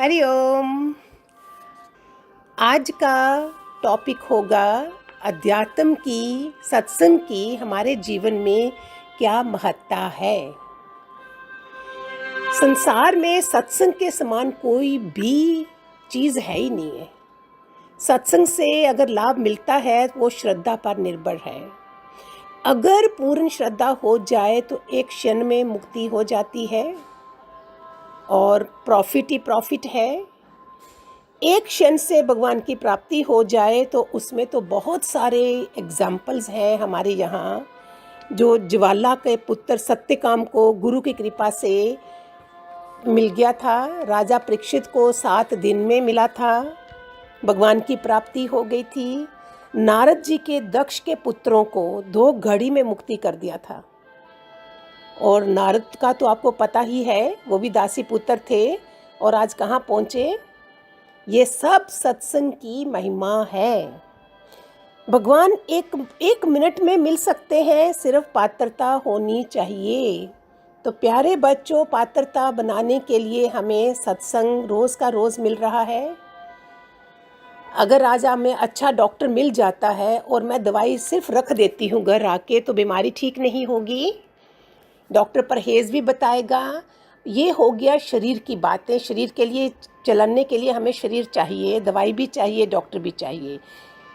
हरि ओम। आज का टॉपिक होगा अध्यात्म की, सत्संग की हमारे जीवन में क्या महत्ता है। संसार में सत्संग के समान कोई भी चीज़ है ही नहीं है। सत्संग से अगर लाभ मिलता है तो वो श्रद्धा पर निर्भर है। अगर पूर्ण श्रद्धा हो जाए तो एक क्षण में मुक्ति हो जाती है और प्रॉफिट ही प्रॉफिट है। एक क्षण से भगवान की प्राप्ति हो जाए तो उसमें तो बहुत सारे एग्जाम्पल्स हैं हमारे यहाँ। जो ज्वाला के पुत्र सत्यकाम को गुरु की कृपा से मिल गया था, राजा परीक्षित को 7 दिन में मिला था, भगवान की प्राप्ति हो गई थी। नारद जी के दक्ष के पुत्रों को 2 घड़ी में मुक्ति कर दिया था। और नारद का तो आपको पता ही है, वो भी दासी पुत्र थे और आज कहाँ पहुँचे। ये सब सत्संग की महिमा है। भगवान एक मिनट में मिल सकते हैं, सिर्फ पात्रता होनी चाहिए। तो प्यारे बच्चों, पात्रता बनाने के लिए हमें सत्संग रोज़ का रोज़ मिल रहा है। अगर आज हमें अच्छा डॉक्टर मिल जाता है और मैं दवाई सिर्फ रख देती हूँ घर आके, तो बीमारी ठीक नहीं होगी। डॉक्टर परहेज़ भी बताएगा। ये हो गया शरीर की बातें। शरीर के लिए चलने के लिए हमें शरीर चाहिए, दवाई भी चाहिए, डॉक्टर भी चाहिए।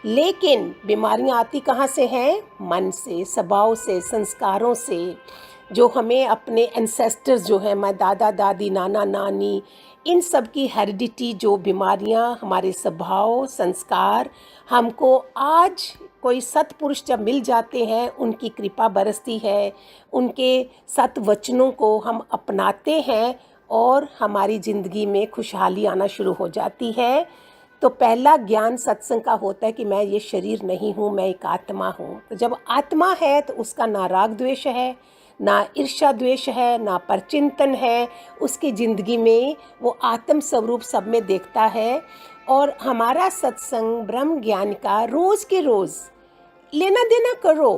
लेकिन बीमारियां आती कहाँ से हैं? मन से, स्वभाव से, संस्कारों से। जो हमें अपने एंसेस्टर्स जो हैं, मैं दादा दादी, नाना नानी, इन सब की हेरिडिटी, जो बीमारियां, हमारे स्वभाव, संस्कार, हमको आज कोई सत्पुरुष जब मिल जाते हैं, उनकी कृपा बरसती है, उनके सत वचनों को हम अपनाते हैं और हमारी ज़िंदगी में खुशहाली आना शुरू हो जाती है। तो पहला ज्ञान सत्संग का होता है कि मैं ये शरीर नहीं हूँ, मैं एक आत्मा हूँ। तो जब आत्मा है तो उसका ना राग द्वेष है, ना ईर्ष्या द्वेष है, ना परचिंतन है। उसकी ज़िंदगी में वो आत्म स्वरूप सब में देखता है। और हमारा सत्संग ब्रह्म ज्ञान का रोज़ के रोज़ लेना देना करो।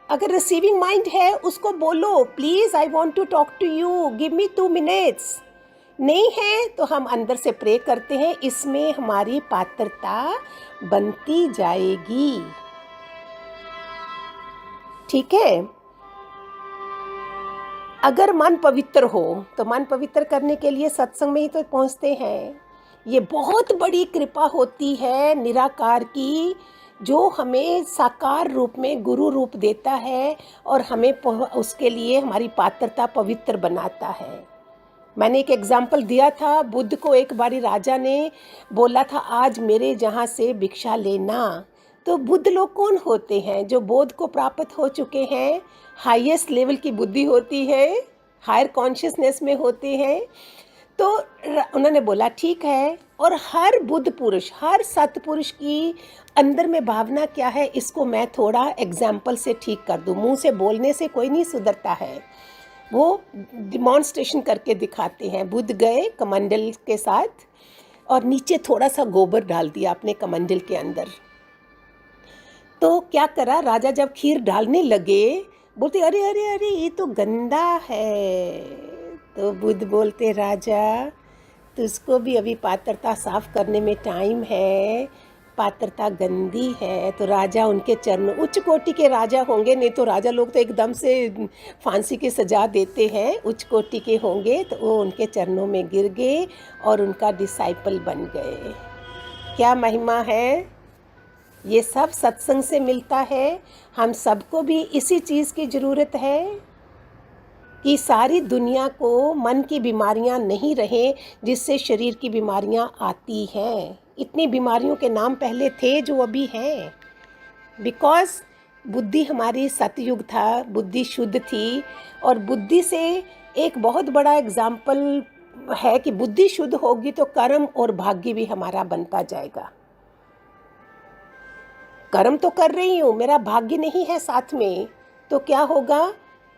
अगर रिसीविंग माइंड है उसको बोलो, please I want to talk to you, give me 2 minutes. नहीं है तो हम अंदर से प्रे करते हैं, इसमें हमारी पात्रता बनती जाएगी। ठीक है। अगर मन पवित्र हो तो मन पवित्र करने के लिए सत्संग में ही तो पहुंचते हैं। ये बहुत बड़ी कृपा होती है निराकार की, जो हमें साकार रूप में गुरु रूप देता है और हमें उसके लिए हमारी पात्रता पवित्र बनाता है। मैंने एक एग्जाम्पल दिया था, बुद्ध को एक बारी राजा ने बोला था, आज मेरे जहाँ से भिक्षा लेना। तो बुद्ध लोग कौन होते हैं? जो बोध को प्राप्त हो चुके हैं, हाईएस्ट लेवल की बुद्धि होती है, हायर कॉन्शियसनेस में होते हैं। तो उन्होंने बोला ठीक है। और हर बुद्ध पुरुष, हर सतपुरुष की अंदर में भावना क्या है, इसको मैं थोड़ा एग्जाम्पल से ठीक कर दूँ। मुँह से बोलने से कोई नहीं सुधरता है, वो डिमॉन्स्ट्रेशन करके दिखाते हैं। बुद्ध गए कमंडल के साथ और नीचे थोड़ा सा गोबर डाल दिया अपने कमंडल के अंदर। तो क्या करा, राजा जब खीर डालने लगे, बोलते अरे अरे अरे ये तो गंदा है। तो बुद्ध बोलते, राजा तुझको भी अभी पात्रता साफ करने में टाइम है, पात्रता गंदी है। तो राजा उनके चरणों, उच्च कोटि के राजा होंगे, नहीं तो राजा लोग तो एकदम से फांसी की सजा देते हैं, उच्च कोटि के होंगे। तो वो उनके चरणों में गिर गए और उनका डिसाइपल बन गए। क्या महिमा है। ये सब सत्संग से मिलता है। हम सबको भी इसी चीज़ की ज़रूरत है कि सारी दुनिया को मन की बीमारियां नहीं रहें, जिससे शरीर की बीमारियां आती हैं। इतनी बीमारियों के नाम पहले थे जो अभी हैं, बिकॉज बुद्धि हमारी सतयुग था, बुद्धि शुद्ध थी। और बुद्धि से एक बहुत बड़ा एग्जाम्पल है कि बुद्धि शुद्ध होगी तो कर्म और भाग्य भी हमारा बनता जाएगा। कर्म तो कर रही हूँ, मेरा भाग्य नहीं है साथ में, तो क्या होगा?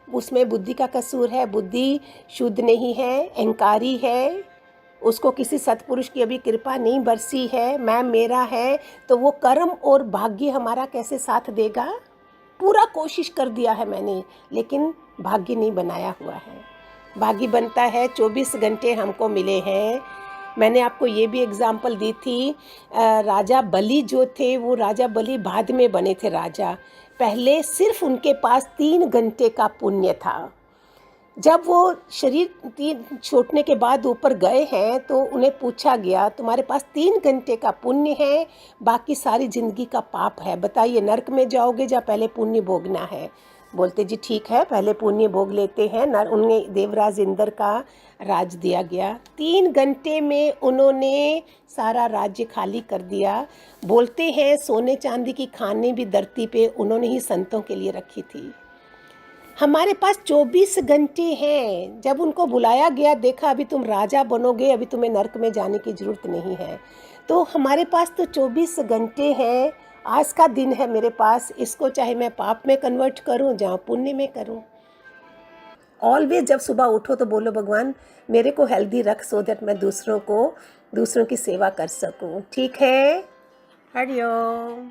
उसमें बुद्धि का कसूर है। बुद्धि शुद्ध नहीं है, अहंकारी है, उसको किसी सत्पुरुष की अभी कृपा नहीं बरसी है, मैं मेरा है। तो वो कर्म और भाग्य हमारा कैसे साथ देगा? पूरा कोशिश कर दिया है मैंने, लेकिन भाग्य नहीं बनाया हुआ है। भाग्य बनता है 24 घंटे हमको मिले हैं, मैंने आपको ये भी एग्जाम्पल दी थी, राजा बलि जो थे वो राजा बलि बाद में बने थे राजा, पहले सिर्फ उनके पास 3 घंटे का पुण्य था। जब वो शरीर छूटने के बाद ऊपर गए हैं तो उन्हें पूछा गया तुम्हारे पास 3 घंटे का पुण्य है, बाकी सारी जिंदगी का पाप है, बताइए नरक में जाओगे या पहले पुण्य भोगना है। बोलते जी ठीक है पहले पुण्य भोग लेते हैं। उन्हें देवराज इंद्र का राज दिया गया। 3 घंटे में उन्होंने सारा राज्य खाली कर दिया। बोलते हैं सोने चांदी की खाने भी धरती पे उन्होंने ही संतों के लिए रखी थी। हमारे पास 24 घंटे हैं। जब उनको बुलाया गया, देखा अभी तुम राजा बनोगे, अभी तुम्हें नरक में जाने की ज़रूरत नहीं है। तो हमारे पास तो 24 घंटे हैं। आज का दिन है मेरे पास, इसको चाहे मैं पाप में कन्वर्ट करूं या पुण्य में करूं। ऑलवेज जब सुबह उठो तो बोलो भगवान मेरे को हेल्दी रख, सो दैट मैं दूसरों की सेवा कर सकूं। ठीक है, हरिओम।